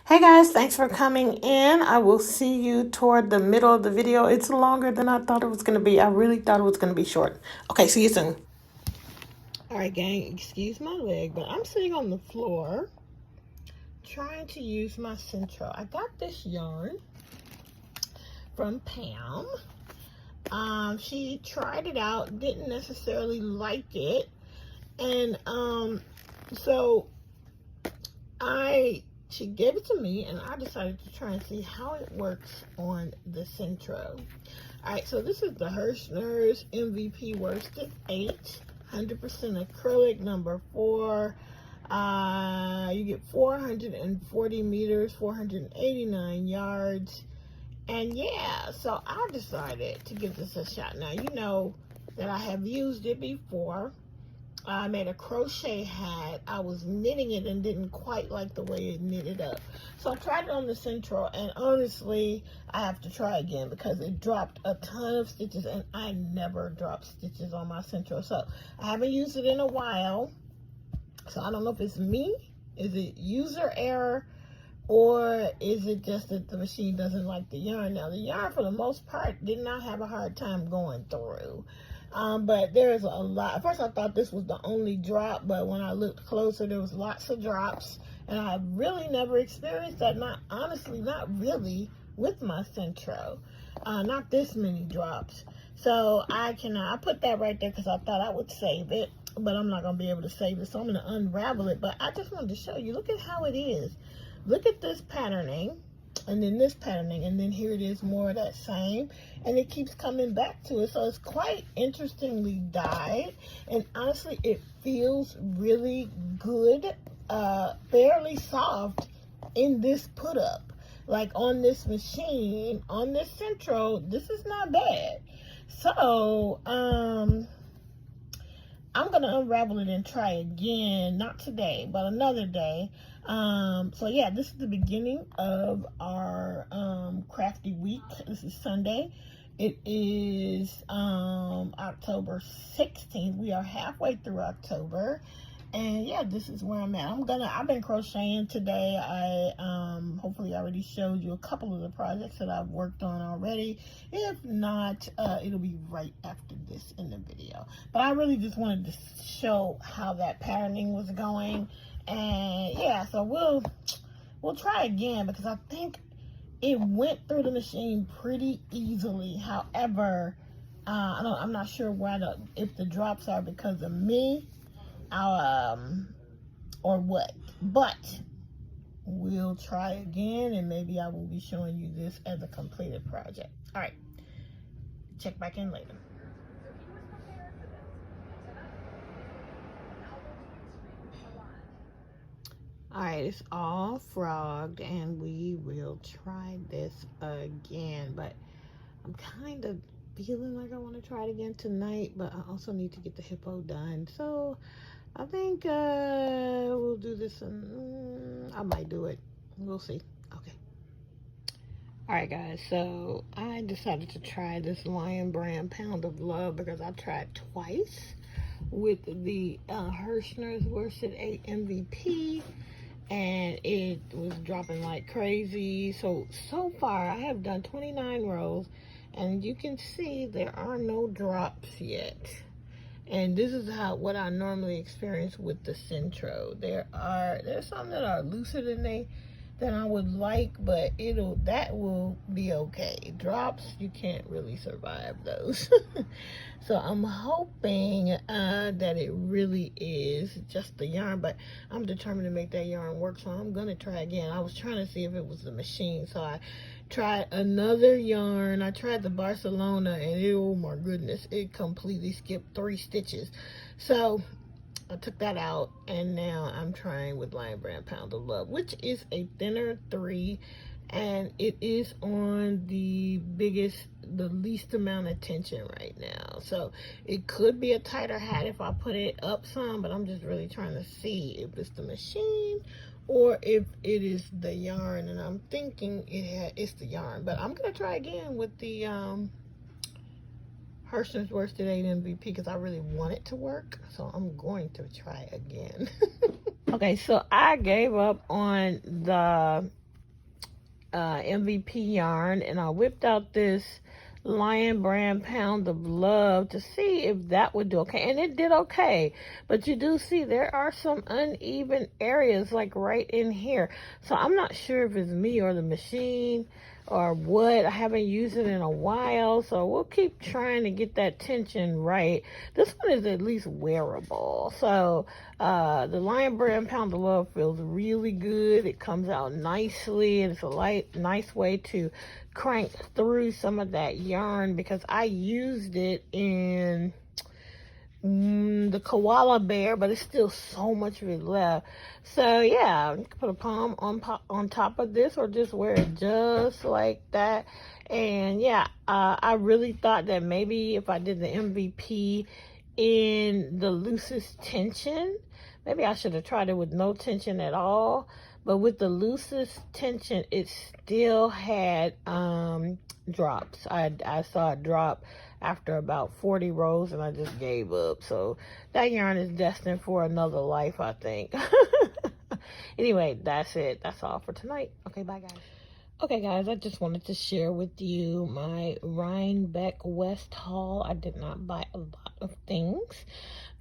Hey guys, thanks for coming in. I will see you toward the middle of the video. It's longer than I thought it was going to be. I really thought it was going to be short. Okay, see you soon. All right, gang, excuse my leg, but I'm sitting on the floor trying to use my Centro. I got this yarn from Pam. She tried it out, didn't necessarily like it, and so she gave it to me, and I decided to try and see how it works on the Centro. All right, so this is the Hirschner's MVP Worsted 8, 100% acrylic, number 4. You get 440 meters, 489 yards. And yeah, so I decided to give this a shot. Now, you know that I have used it before. I made a crochet hat. I was knitting it and didn't quite like the way it knitted up. So I tried it on the Centro, and honestly, I have to try again because it dropped a ton of stitches, and I never drop stitches on my Centro. So I haven't used it in a while. So I don't know if it's me. Is it user error? Or is it just that the machine doesn't like the yarn? Now, the yarn, for the most part, did not have a hard time going through. But there's a lot. At first, I thought this was the only drop, but when I looked closer, there was lots of drops. And I really never experienced that. Not really with my Centro. Not this many drops. So I put that right there because I thought I would save it. But I'm not going to be able to save it. So I'm going to unravel it. But I just wanted to show you. Look at how it is. Look at this patterning, and then this patterning, and then here it is, more of that same, and it keeps coming back to it. So it's quite interestingly dyed, and honestly, it feels really good, fairly soft in this put up. Like on this machine, on this Centro, this is not bad. So, I'm going to unravel it and try again, not today, but another day. So yeah, this is the beginning of our Crafty week. This is Sunday. It is October 16th. We are halfway through October. And yeah, this is where I'm at. I've been crocheting today. I hopefully already showed you a couple of the projects that I've worked on already. If not, it'll be right after this in the video. But I really just wanted to show how that patterning was going. And yeah, so we'll try again because I think it went through the machine pretty easily. However, I'm not sure if the drops are because of me. Or what, but we'll try again, and maybe I will be showing you this as a completed project. All right, check back in later. All right, it's all frogged, and we will try this again, but I'm kind of feeling like I want to try it again tonight, but I also need to get the hippo done. So I think we'll do this, and I might do it. We'll see. Okay. All right, guys. So I decided to try this Lion Brand Pound of Love because I tried twice with the Hirschner's Worsted 8 MVP, and it was dropping like crazy. So far, I have done 29 rows, and you can see there are no drops yet. And this is what I normally experience with the Centro. There's some that are looser than I would like, but that will be okay. Drops, you can't really survive those. So I'm hoping that it really is just the yarn, but I'm determined to make that yarn work, so I'm gonna try again. I was trying to see if it was the machine, so I tried another yarn. I tried the Barcelona, and oh my goodness, it completely skipped 3 stitches. So I took that out, and now I'm trying with Lion Brand Pound of Love, which is a thinner 3, and it is on the least amount of tension right now. So it could be a tighter hat if I put it up some, but I'm just really trying to see if it's the machine or if it is the yarn, and I'm thinking it's the yarn. But I'm gonna try again with the Hirschner's Worsted 8 MVP because I really want it to work, so I'm going to try again. Okay, so I gave up on the MVP yarn, and I whipped out this Lion Brand Pound of Love to see if that would do okay, and it did okay. But you do see there are some uneven areas, like right in here. So I'm not sure if it's me or the machine or what. I haven't used it in a while, so we'll keep trying to get that tension right. This one is at least wearable. So the Lion Brand Pound of Love feels really good. It comes out nicely, and it's a nice way to crank through some of that yarn, because I used it in the koala bear, but it's still so much of it left. So yeah, you can put a palm on top of this, or just wear it just like that. And yeah, I really thought that maybe if I did the MVP in the loosest tension, maybe I should have tried it with no tension at all. But with the loosest tension, it still had drops. I saw a drop after about 40 rows, and I just gave up. So that yarn is destined for another life, I think. Anyway, that's it. That's all for tonight. Okay, bye guys. Okay guys, I just wanted to share with you my Rhinebeck West haul. I did not buy a lot of things,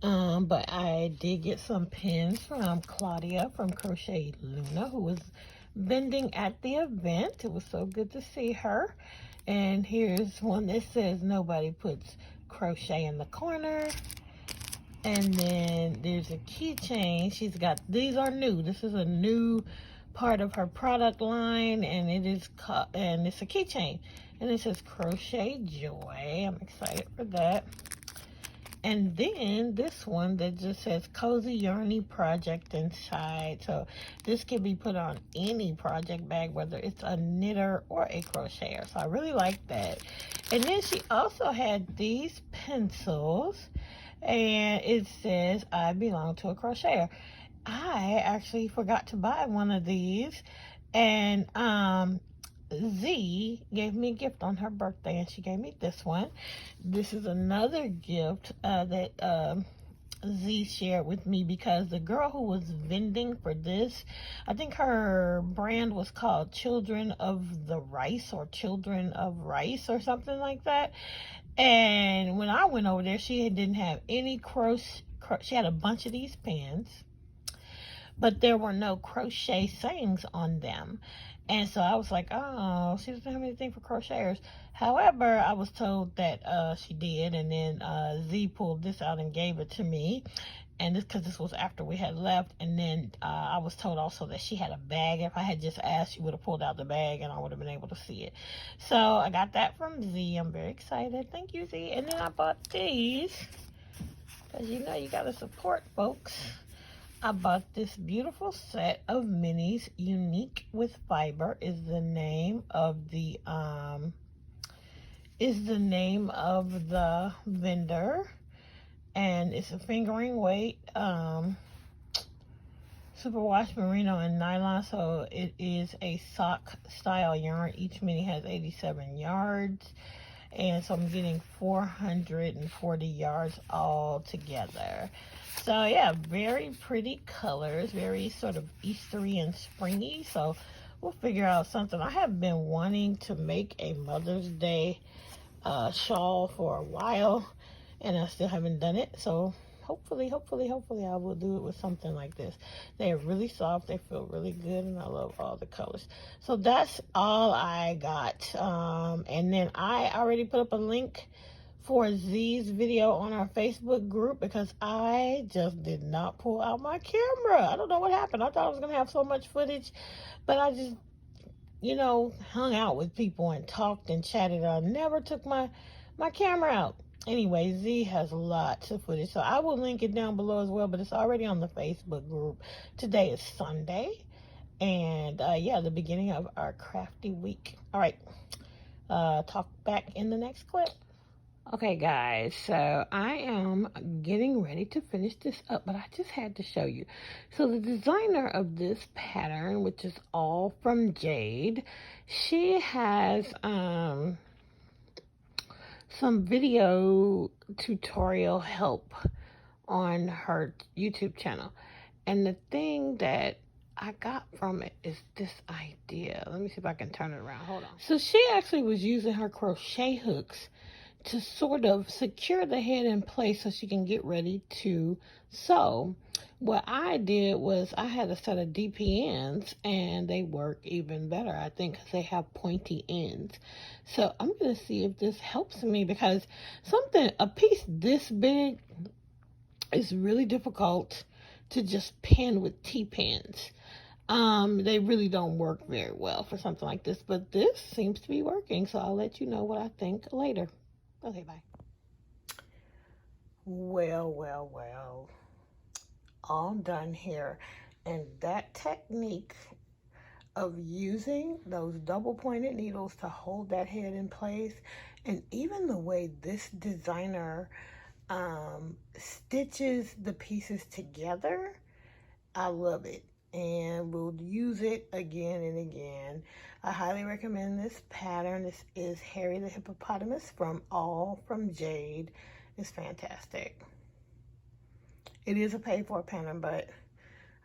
but I did get some pins from Claudia from Crochet Luna, who was vending at the event. It was so good to see her. And here's one that says nobody puts crochet in the corner. And then there's a keychain. She's got, these are new. This is a new part of her product line, and it's a keychain. And it says Crochet Joy. I'm excited for that. And then this one that just says Cozy Yarny Project inside. So this can be put on any project bag, whether it's a knitter or a crocheter. So I really like that. And then she also had these pencils, and it says I belong to a crocheter. I actually forgot to buy one of these, and Z gave me a gift on her birthday, and she gave me this one. This is another gift that Z shared with me, because the girl who was vending for this, I think her brand was called Children of the Rice, or Children of Rice, or something like that. And when I went over there, she didn't have any she had a bunch of these pins, but there were no crochet sayings on them. And so I was like, oh, she doesn't have anything for crocheters. However, I was told that she did, and then Z pulled this out and gave it to me. And this, because this was after we had left. And then I was told also that she had a bag. If I had just asked, she would have pulled out the bag, and I would have been able to see it. So I got that from Z. I'm very excited. Thank you, Z. And then I bought these, because you know you got to support folks. I bought this beautiful set of minis. Unique with Fiber is the name of the vendor, and it's a fingering weight superwash merino and nylon. So it is a sock style yarn. Each mini has 87 yards, and so I'm getting 440 yards all together. So yeah, very pretty colors, very sort of Eastery and springy. So we'll figure out something. I have been wanting to make a Mother's Day shawl for a while, and I still haven't done it. So hopefully I will do it with something like this. They are really soft, they feel really good, and I love all the colors. So that's all I got. And then I already put up a link for Z's video on our Facebook group, because I just did not pull out my camera. I don't know what happened. I thought I was gonna have so much footage, but I just, you know, hung out with people and talked and chatted. I never took my camera out. Anyway, Z has lots of footage, so I will link it down below as well, but it's already on the Facebook group. Today is Sunday, and yeah, the beginning of our crafty week. All right, talk back in the next clip. Okay guys, so I am getting ready to finish this up, but I just had to show you. So the designer of this pattern, which is all from Jade, she has some video tutorial help on her YouTube channel. And the thing that I got from it is this idea. Let me see if I can turn it around. Hold on. So she actually was using her crochet hooks to sort of secure the head in place so she can get ready to sew. What I did was I had a set of DPNs, and they work even better, I think, because they have pointy ends. So I'm going to see if this helps me, because a piece this big is really difficult to just pin with T-pins. They really don't work very well for something like this, but this seems to be working, so I'll let you know what I think later. Okay, bye. Well. All done here. And that technique of using those double pointed needles to hold that head in place, and even the way this designer stitches the pieces together, I love it. And we'll use it again and again. I highly recommend this pattern. This is Harry the Hippopotamus from All From Jade. It's fantastic. It is a paid-for pattern, but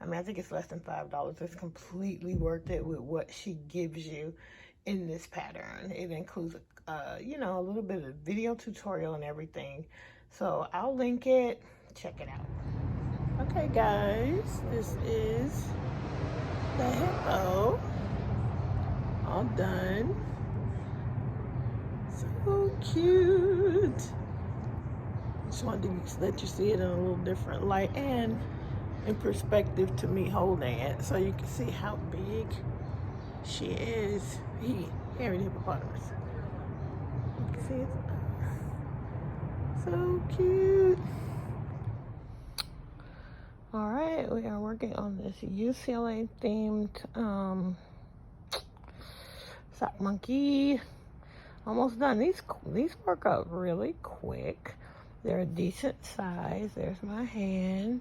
I mean, I think it's less than $5. It's completely worth it with what she gives you in this pattern. It includes, you know, a little bit of video tutorial and everything. So I'll link it. Check it out. Okay, guys, this is the hippo. All done. So cute. Just wanted to let you see it in a little different light and in perspective to me holding it, so you can see how big she is. Harry the Hippopotamus. You can see it's so cute. All right, we are working on this UCLA themed sock monkey. Almost done. These work out really quick. They're a decent size. There's my hand.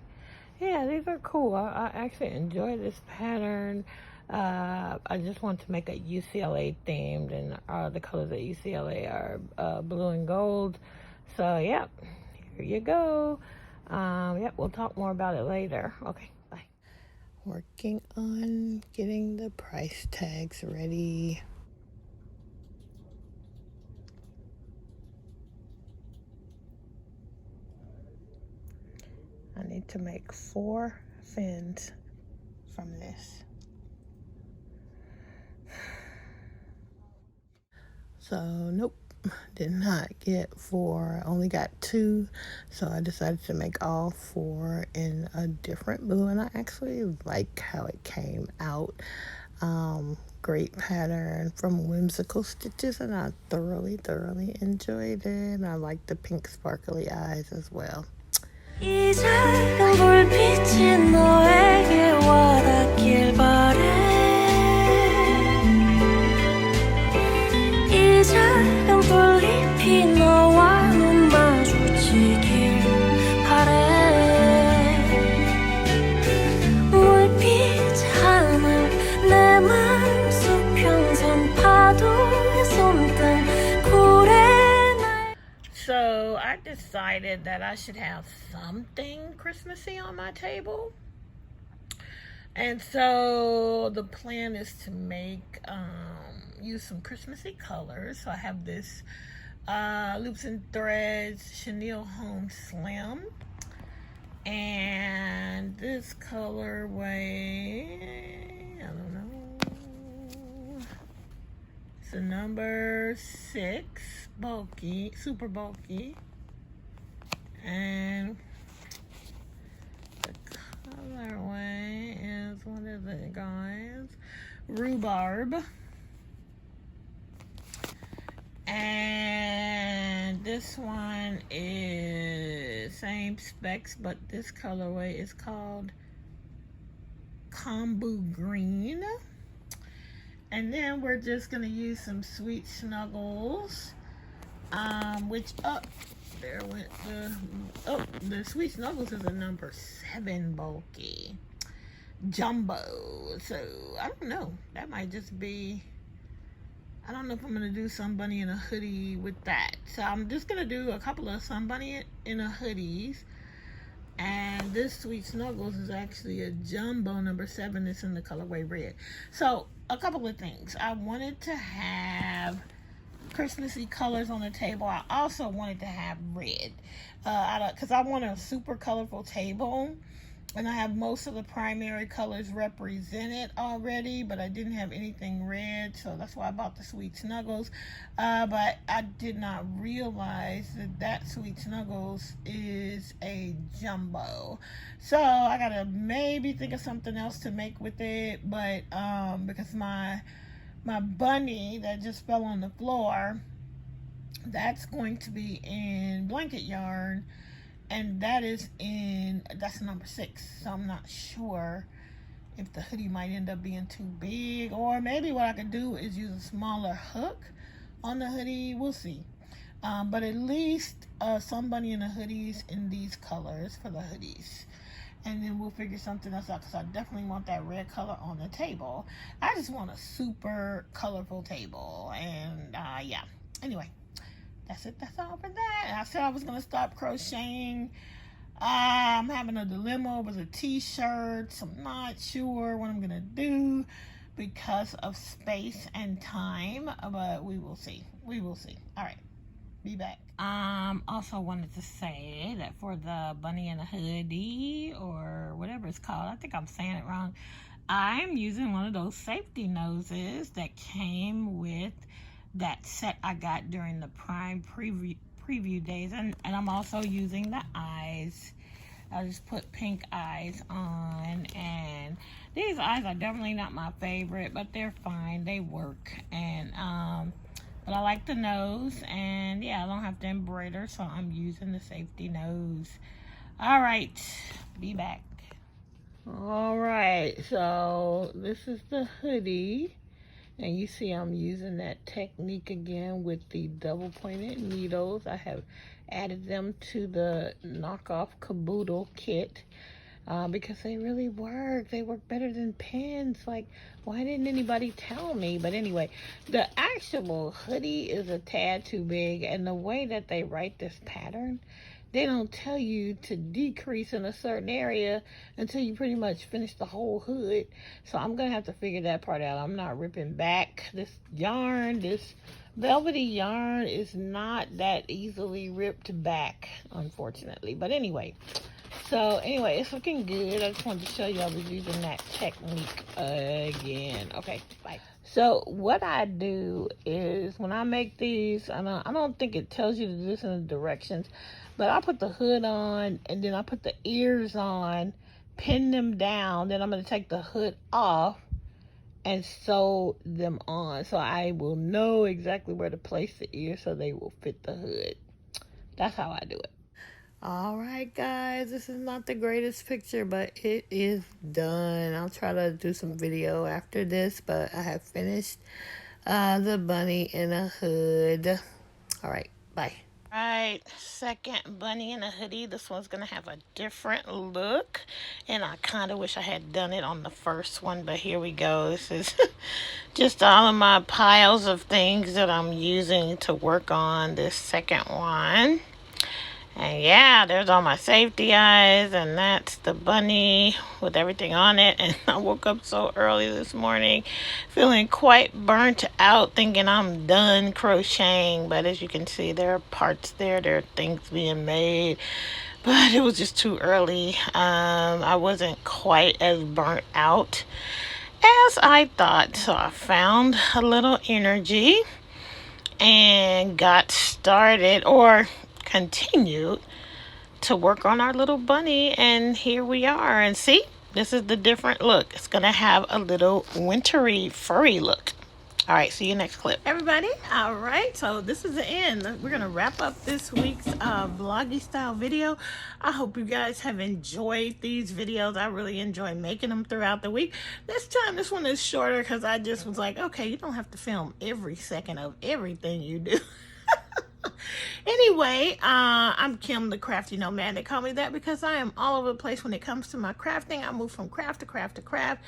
Yeah, these are cool. I actually enjoy this pattern. I just want to make a UCLA themed, and the colors at UCLA are blue and gold. So, yeah, here you go. Yeah, we'll talk more about it later. Okay, bye. Working on getting the price tags ready. I need to make 4 fins from this. So, nope, did not get 4. Only got 2. So I decided to make all 4 in a different blue, and I actually like how it came out. Great pattern from Whimsical Stitches, and I thoroughly enjoyed it. I like the pink sparkly eyes as well. 이 작은 불빛이 너에게 와닿길 바래. 이 작은 불잎이 너와 눈 마주치길 바래. 물빛 하늘 내 맘속 평선 파도에 손등 고래. So I decided that I should have something Christmassy on my table. And so the plan is to make, use some Christmassy colors. So I have this Loops and Threads Chenille Home Slim. And this colorway, I don't know. It's a number 6, bulky, super bulky. And the colorway is, what is it, guys? Rhubarb. And this one is same specs, but this colorway is called Kombu Green. And then we're just gonna use some Sweet Snuggles, which there went the Sweet Snuggles is a number 7 bulky jumbo. So I don't know, that might just be, I don't know if I'm gonna do Sunbunny in a hoodie with that. So I'm just gonna do a couple of Sunbunny in a hoodies, And this Sweet Snuggles is actually a jumbo number 7. It's in the colorway red. So a couple of things. I wanted to have Christmassy colors on the table. I also wanted to have red because I want a super colorful table, and I have most of the primary colors represented already, but I didn't have anything red, so that's why I bought the Sweet Snuggles. But I did not realize that Sweet Snuggles is a jumbo, so I gotta maybe think of something else to make with it. But because my bunny that just fell on the floor, that's going to be in blanket yarn, and that's number 6. So I'm not sure if the hoodie might end up being too big, or maybe what I could do is use a smaller hook on the hoodie. We'll see. But at least some bunny in the hoodies in these colors for the hoodies. And then we'll figure something else out, because I definitely want that red color on the table. I just want a super colorful table. And yeah, anyway, that's it. That's all for that. And I said I was going to stop crocheting. I'm having a dilemma with a t-shirt, so I'm not sure what I'm going to do because of space and time, but we will see. We will see. All right. Be back. Also wanted to say that for the bunny in a hoodie, or whatever it's called, I think I'm saying it wrong, I'm using one of those safety noses that came with that set I got during the Prime preview days, and I'm also using the eyes. I just put pink eyes on, and these eyes are definitely not my favorite, but they're fine. They work. And but I like the nose, and yeah, I don't have to embroider, so I'm using the safety nose. All right, be back. All right, so this is the hoodie, and you see I'm using that technique again with the double pointed needles. I have added them to the knockoff Caboodle kit because they really work. They work better than pens. Like, why didn't anybody tell me? But anyway, the actual hoodie is a tad too big, and the way that they write this pattern, they don't tell you to decrease in a certain area until you pretty much finish the whole hood. So I'm gonna have to figure that part out. I'm not ripping back. This yarn, this velvety yarn, is not that easily ripped back, unfortunately. But anyway, so anyway, it's looking good. I just wanted to show you I was using that technique again. Okay, bye. So what I do is when I make these, I don't think it tells you to do this in the directions, but I put the hood on, and then I put the ears on, pin them down, then I'm going to take the hood off and sew them on, so I will know exactly where to place the ears so they will fit the hood. That's how I do it. All right, guys, this is not the greatest picture, but it is done. I'll try to do some video after this, but I have finished the bunny in a hood. All right, bye. All right, second bunny in a hoodie. This one's gonna have a different look, and I kind of wish I had done it on the first one, but here we go. This is just all of my piles of things that I'm using to work on this second one. And yeah, there's all my safety eyes, and that's the bunny with everything on it. And I woke up so early this morning feeling quite burnt out, thinking I'm done crocheting. But as you can see, there are parts there, there are things being made, but it was just too early. I wasn't quite as burnt out as I thought, so I found a little energy and got started, or continued to work on our little bunny, and here we are. And see, this is the different look. It's gonna have a little wintry furry look. All right, see you next clip, everybody. All right, so this is the end. We're gonna wrap up this week's vloggy style video. I hope you guys have enjoyed these videos. I really enjoy making them throughout the week. This time, this one is shorter because I just was like, okay, you don't have to film every second of everything you do. Anyway, I'm Kim, the Crafty Nomad. They call me that because I am all over the place when it comes to my crafting. I move from craft to craft to craft.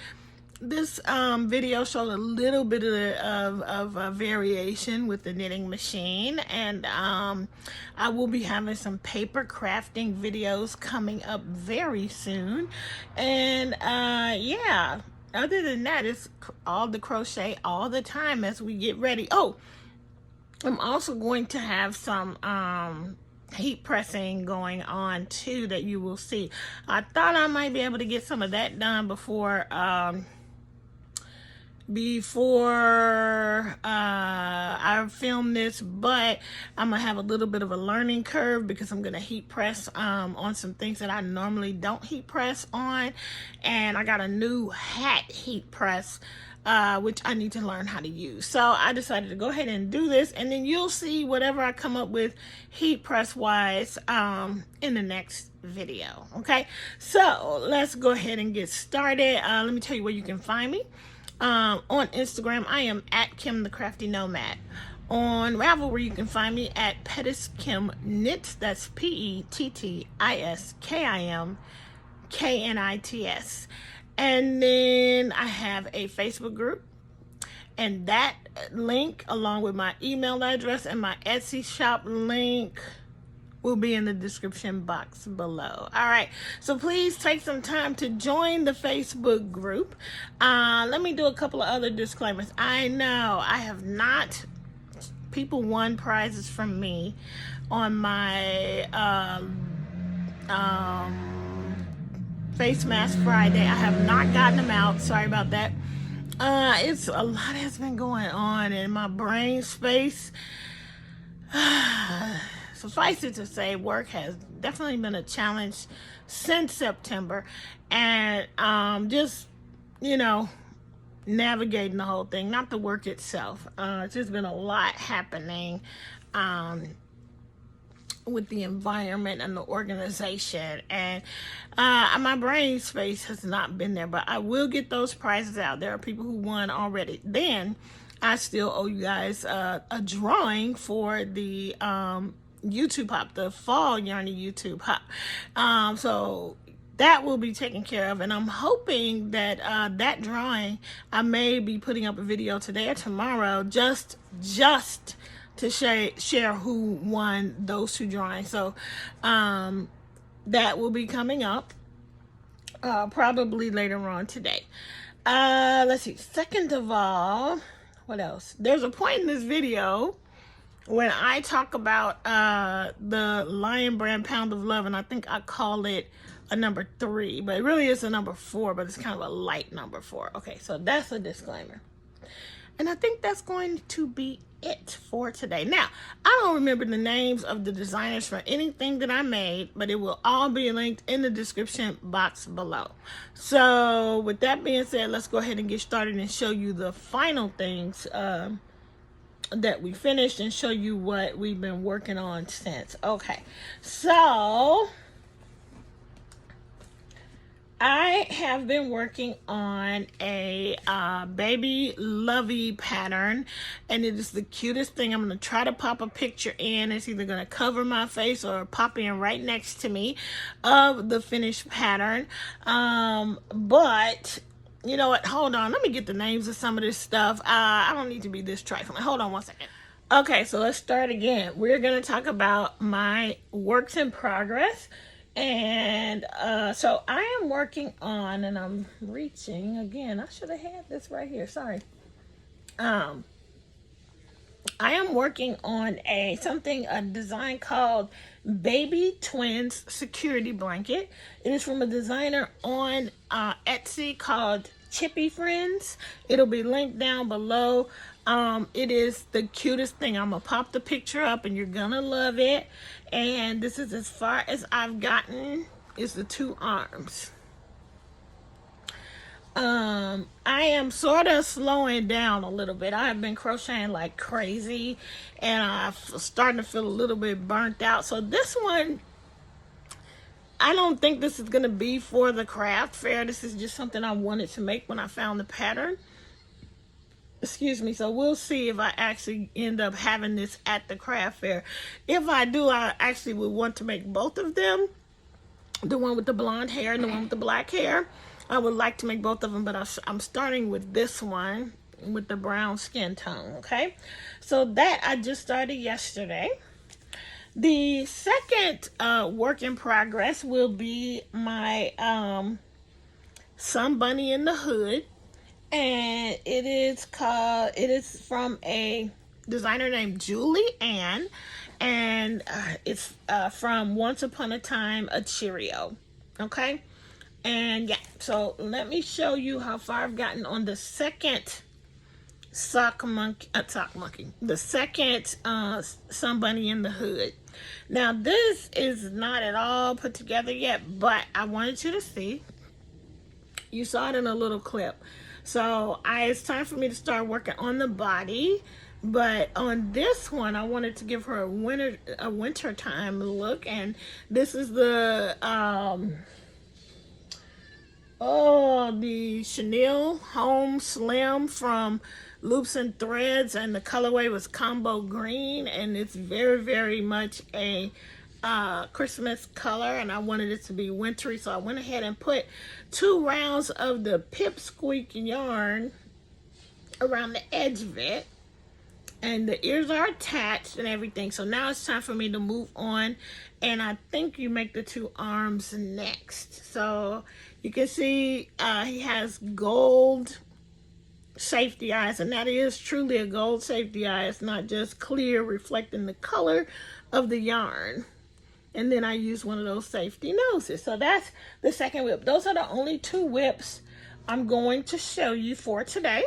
this video showed a little bit of variation with the knitting machine, and I will be having some paper crafting videos coming up very soon. And yeah, other than that, it's all the crochet all the time as we get ready. Oh, I'm also going to have some heat pressing going on too that you will see. I thought I might be able to get some of that done before I film this, but I'm gonna have a little bit of a learning curve because I'm gonna heat press on some things that I normally don't heat press on, and I got a new hat heat press which I need to learn how to use. So I decided to go ahead and do this, and then you'll see whatever I come up with heat press wise in the next video. Okay, so let's go ahead and get started. Let me tell you where you can find me. On Instagram, I am at Kim the Crafty Nomad. On Ravelry, you can find me at Pettis Kim Knits. That's PettisKimKnits. And then I have a Facebook group, and that link, along with my email address and my Etsy shop link, will be in the description box below. All right, so please take some time to join the Facebook group. Let me do a couple of other disclaimers. I know I have not, people won prizes from me on my Face Mask Friday. I have not gotten them out. Sorry about that. It's a lot has been going on in my brain space. Suffice it to say, work has definitely been a challenge since September, and just, you know, navigating the whole thing, not the work itself. It's just been a lot happening with the environment and the organization, and my brain space has not been there, but I will get those prizes out. There are people who won already. Then I still owe you guys a drawing for the YouTube Hop, the fall Yarny YouTube Hop. So that will be taken care of, and I'm hoping that that drawing, I may be putting up a video today or tomorrow just to share who won those two drawings. So that will be coming up probably later on today. Let's see. Second of all, what else? There's a point in this video when I talk about the Lion Brand Pound of Love, and I think I call it a number 3, but it really is a number 4, but it's kind of a light number 4. Okay, so that's a disclaimer. And I think that's going to be it for today. Now, I don't remember the names of the designers for anything that I made, but it will all be linked in the description box below. So with that being said, let's go ahead and get started and show you the final things that we finished, and show you what we've been working on since. Okay, so I have been working on a baby lovey pattern, and it is the cutest thing. I'm going to try to pop a picture in. It's either going to cover my face or pop in right next to me of the finished pattern. But you know what? Hold on. Let me get the names of some of this stuff. I don't need to be this trifling. Hold on one second. Okay, so let's start again. We're going to talk about my works in progress. And so I am working on, and I'm reaching again. I should have had this right here. Sorry. I am working on a design called Baby Twins Security Blanket. It is from a designer on Etsy called Chippy Friends. It'll be linked down below. It is the cutest thing. I'm gonna pop the picture up, and you're gonna love it. And this is as far as I've gotten, is the 2 arms. I am sort of slowing down a little bit. I have been crocheting like crazy, and I'm starting to feel a little bit burnt out. So this one, I don't think this is going to be for the craft fair. This is just something I wanted to make when I found the pattern. Excuse me. So we'll see if I actually end up having this at the craft fair. If I do, I actually would want to make both of them. The one with the blonde hair and the one with the black hair. I would like to make both of them, but I'm starting with this one with the brown skin tone, okay? So that I just started yesterday. The second work in progress will be my Sun Bunny in the Hood. And it is from a designer named Julie Ann. And it's from Once Upon a Time, a Cheerio. Okay? And yeah, so let me show you how far I've gotten on the second the second Sun Bunny in the Hood. Now this is not at all put together yet, but I wanted you to see. You saw it in a little clip. So it's time for me to start working on the body. But on this one, I wanted to give her a wintertime look, and this is the the Chanel Home Slim from Loops and Threads, and the colorway was Combo Green, and it's very, very much a Christmas color, and I wanted it to be wintry, so I went ahead and put 2 rounds of the Pipsqueak yarn around the edge of it, and the ears are attached and everything. So now it's time for me to move on, and I think you make the 2 arms next. So you can see he has gold safety eyes, and that is truly a gold safety eye. It's not just clear reflecting the color of the yarn. And then I use one of those safety noses. So that's the second whip. Those are the only 2 whips I'm going to show you for today.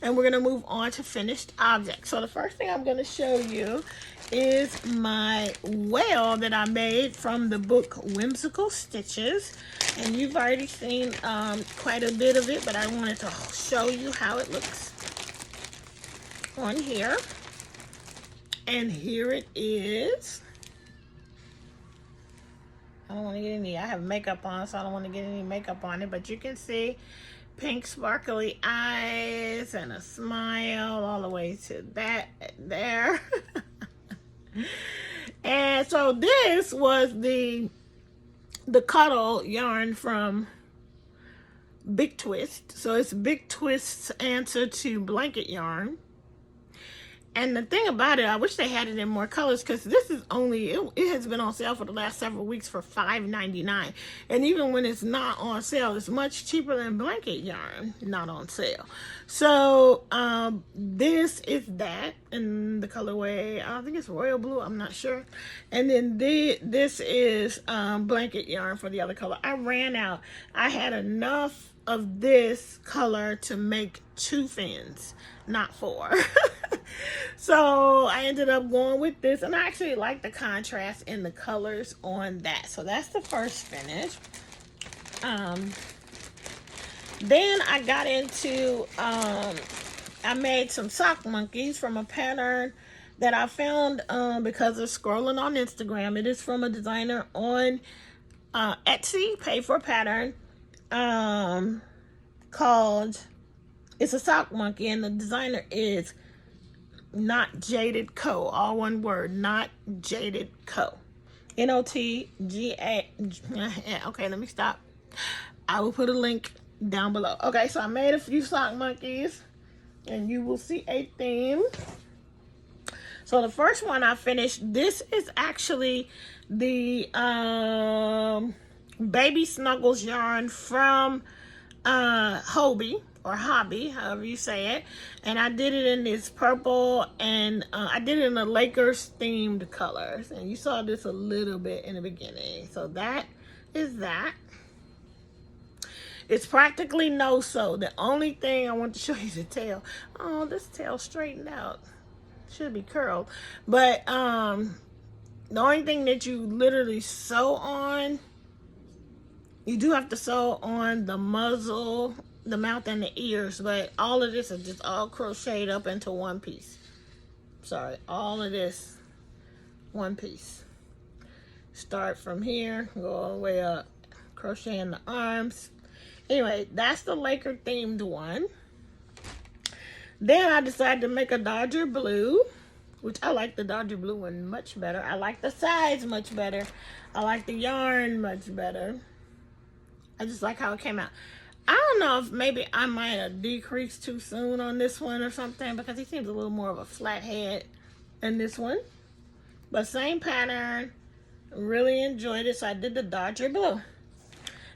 And we're going to move on to finished objects. So the first thing I'm going to show you is my whale that I made from the book Whimsical Stitches. And you've already seen quite a bit of it, but I wanted to show you how it looks on here. And here it is. I don't want to get any, I have makeup on, so I don't want to get any makeup on it, but you can see pink sparkly eyes and a smile all the way to that there. And so this was the cuddle yarn from Big Twist. So it's Big Twist's answer to blanket yarn. And the thing about it, I wish they had it in more colors, because this is only, it has been on sale for the last several weeks for $5.99. And even when it's not on sale, it's much cheaper than blanket yarn, not on sale. So this is that in the colorway, I think it's royal blue, I'm not sure. And then this is blanket yarn for the other color. I ran out. I had enough of this color to make 2 fins, not 4. So I ended up going with this, and I actually like the contrast in the colors on that. So that's the first finish. Then I got into I made some sock monkeys from a pattern that I found because of scrolling on Instagram. It is from a designer on Etsy, pay for pattern, called, it's a sock monkey, and the designer is Not Jaded Co. All one word, Not Jaded Co. Notga. Okay, let me stop. I will put a link down below. Okay, so I made a few sock monkeys, and you will see a theme. So the first one I finished, this is actually the Baby Snuggles yarn from Hobby, or Hobby, however you say it. And I did it in this purple, and I did it in the Lakers themed colors. And you saw this a little bit in the beginning. So that is that. It's practically no sew. The only thing I want to show you the tail. Oh, this tail straightened out. Should be curled. But the only thing that you literally sew on, you do have to sew on the muzzle, the mouth, and the ears, but all of this is just all crocheted up into one piece. Sorry, all of this one piece. Start from here, go all the way up, crochet in the arms. Anyway, that's the Laker themed one. Then I decided to make a Dodger blue, which I like the Dodger blue one much better. I like the size much better. I like the yarn much better. I just like how it came out. I don't know if maybe I might have decreased too soon on this one or something, because he seems a little more of a flat head in this one. But same pattern. Really enjoyed it, so I did the Dodger blue.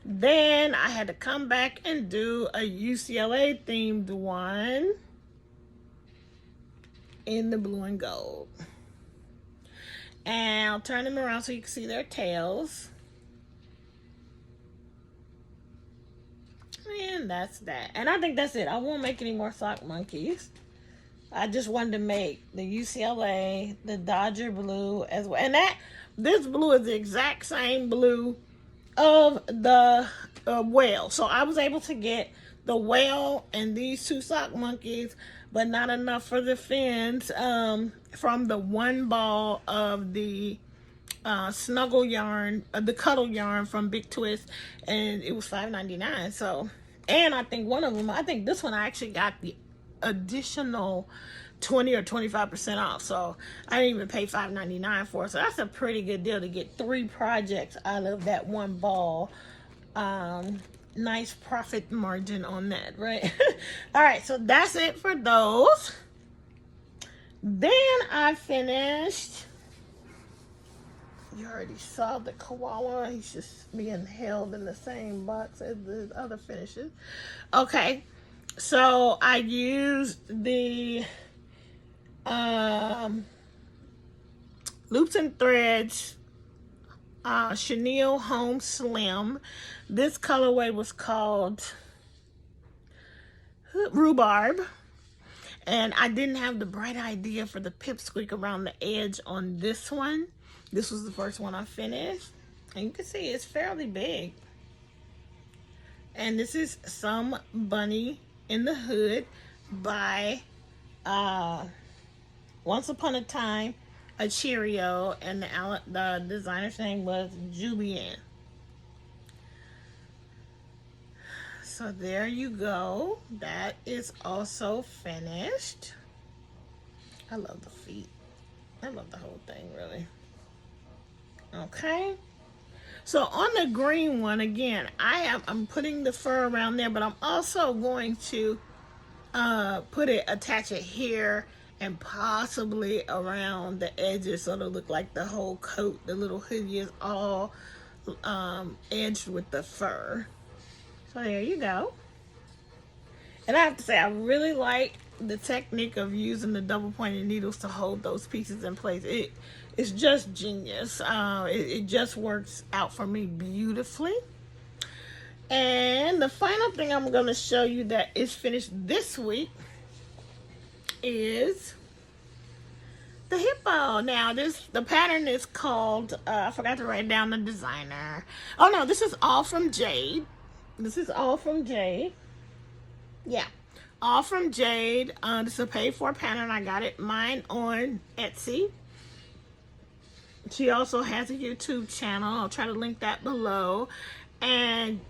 Then I had to come back and do a UCLA themed one in the blue and gold. And I'll turn them around so you can see their tails. And that's that. And I think that's it. I won't make any more sock monkeys. I just wanted to make the UCLA, the Dodger blue as well. And this blue is the exact same blue of the whale. So I was able to get the whale and these two sock monkeys, but not enough for the fins from the one ball of the snuggle yarn, the cuddle yarn from Big Twist, and it was $5.99. So, and I think one of them, I think this one I actually got the additional 20 or 25% off, so I didn't even pay $5.99 for it. So that's a pretty good deal to get 3 projects out of that one ball. Nice profit margin on that, right? All right, so that's it for those. Then I finished, you already saw the koala. He's just being held in the same box as the other finishes. Okay, so I used the Loops and Threads Chenille Home Slim. This colorway was called Rhubarb. And I didn't have the bright idea for the pipsqueak around the edge on this one. This was the first one I finished. And you can see it's fairly big. And this is Some Bunny in the Hood by Once Upon a Time, a Cheerio. And the designer's name was Julianne. So there you go. That is also finished. I love the feet. I love the whole thing, really. Okay. So on the green one, again, I'm putting the fur around there, but I'm also going to attach it here and possibly around the edges so it'll look like the whole coat, the little hoodie is all edged with the fur. So there you go. And I have to say, I really like the technique of using the double pointed needles to hold those pieces in place. It's just genius. It just works out for me beautifully. And the final thing I'm going to show you that is finished this week is the hippo. Now the pattern is called, I forgot to write down the designer. Oh no, this is all from Jade. This is all from Jade. Yeah, all from Jade. This is a paid for pattern. I got mine on Etsy. She also has a YouTube channel. I'll try to link that below. And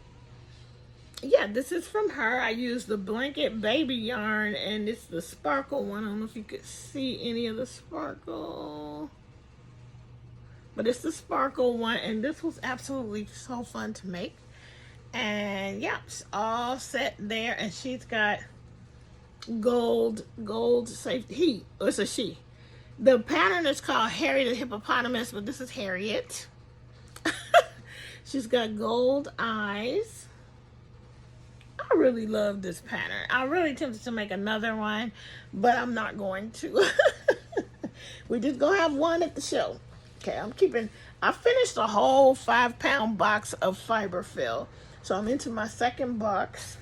yeah, this is from her. I used the blanket baby yarn, and it's the sparkle one. I don't know if you could see any of the sparkle, but it's the sparkle one, and this was absolutely so fun to make. And yeah, it's all set there, and she's got gold safety. It's a she. The pattern is called Harry the Hippopotamus, but this is Harriet. She's got gold eyes. I really love this pattern. I'm really tempted to make another one, but I'm not going to. We're just gonna have one at the show. Okay, I finished a whole 5-pound box of fiber fill. So I'm into my second box,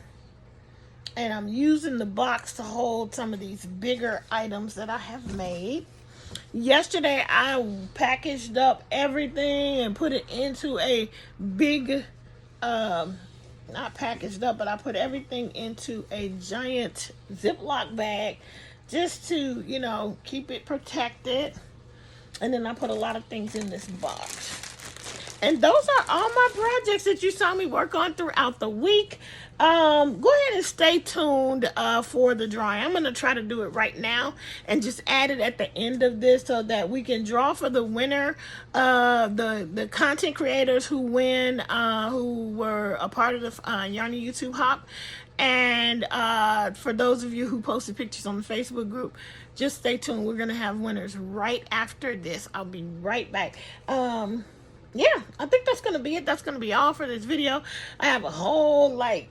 and I'm using the box to hold some of these bigger items that I have made. Yesterday, I packaged up everything and put it into a big, not packaged up, but I put everything into a giant Ziploc bag just to, keep it protected. And then I put a lot of things in this box. And those are all my projects that you saw me work on throughout the week. Go ahead and stay tuned for the drawing. I'm going to try to do it right now and just add it at the end of this so that we can draw for the winner, the content creators who win, who were a part of the Yarny YouTube Hop. And for those of you who posted pictures on the Facebook group, just stay tuned. We're going to have winners right after this. I'll be right back. Yeah, I think that's going to be it. That's going to be all for this video. I have a whole, like,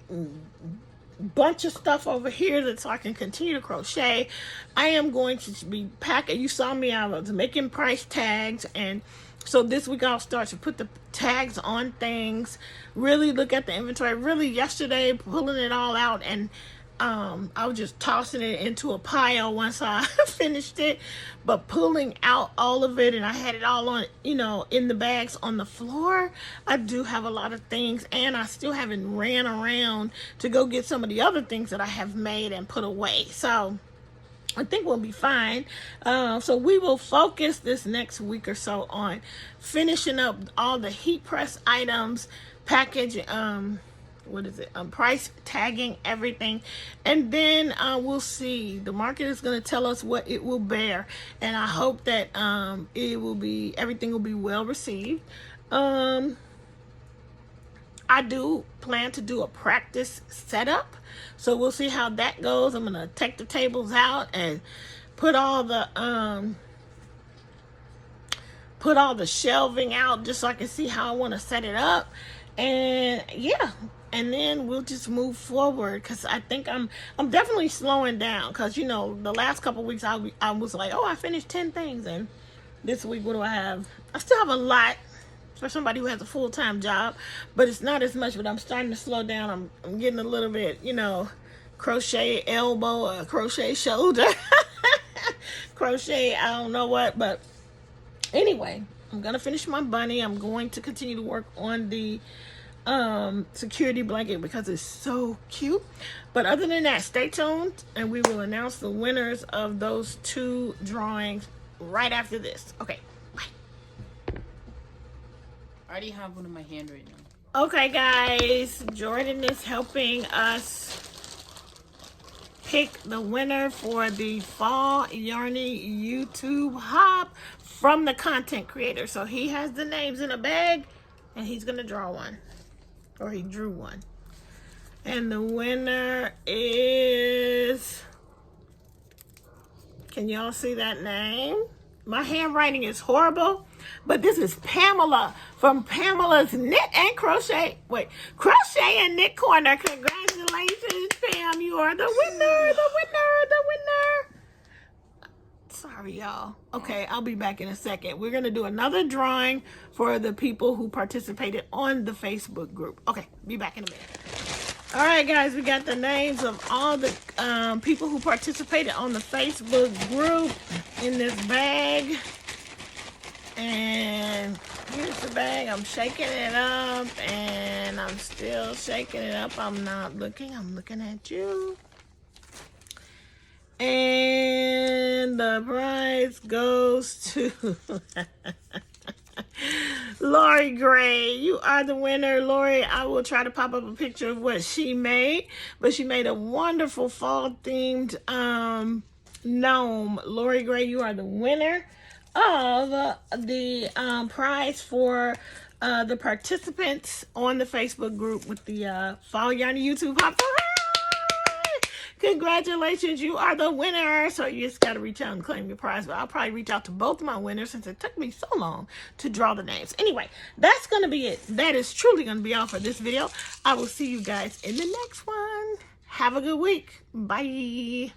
bunch of stuff over here that so I can continue to crochet. I am going to be packing. You saw me, I was making price tags, and so this week I'll start to put the tags on things, really look at the inventory. Really yesterday, pulling it all out, and I was just tossing it into a pile once I finished it, but pulling out all of it, and I had it all on, you know, in the bags on the floor. I do have a lot of things, and I still haven't ran around to go get some of the other things that I have made and put away. So I think we'll be fine. So we will focus this next week or so on finishing up all the heat press items, package, price tagging everything, and then we'll see. The market is going to tell us what it will bear, and I hope that everything will be well received. I do plan to do a practice setup, so we'll see how that goes. I'm gonna take the tables out and put all the shelving out just so I can see how I want to set it up, and yeah. And then we'll just move forward, because I think I'm definitely slowing down, because, you know, the last couple weeks I was like, oh, I finished 10 things, and this week, what do I have? I still have a lot for somebody who has a full-time job, but it's not as much, but I'm starting to slow down. I'm getting a little bit, you know, crochet elbow, crochet shoulder, crochet, I don't know what, but anyway, I'm going to finish my bunny. I'm going to continue to work on the security blanket because it's so cute. But other than that, stay tuned, and we will announce the winners of those 2 drawings right after this. Okay, bye. I already have one in my hand right now. Okay, guys, Jordan is helping us pick the winner for the Fall Yarny YouTube Hop from the content creator. So he has the names in a bag, and he's gonna draw one. Or he drew one. And the winner is... Can y'all see that name? My handwriting is horrible, but this is Pamela from Pamela's Knit and Crochet. Wait, Crochet and Knit Corner. Congratulations, Pam. You are the winner, the winner. Sorry, y'all. Okay, I'll be back in a second. We're going to do another drawing for the people who participated on the Facebook group. Okay, be back in a minute. All right, guys, we got the names of all the people who participated on the Facebook group in this bag. And here's the bag. I'm shaking it up, and I'm still shaking it up. I'm not looking. I'm looking at you. And the prize goes to Lori Gray. You are the winner, Lori. I will try to pop up a picture of what she made, but she made a wonderful fall-themed gnome. Lori Gray, you are the winner of the prize for the participants on the Facebook group with the Fall Yarny YouTube Hop. Congratulations, you are the winner. So you just got to reach out and claim your prize. But I'll probably reach out to both of my winners since it took me so long to draw the names. Anyway, that's going to be it. That is truly going to be all for this video. I will see you guys in the next one. Have a good week. Bye.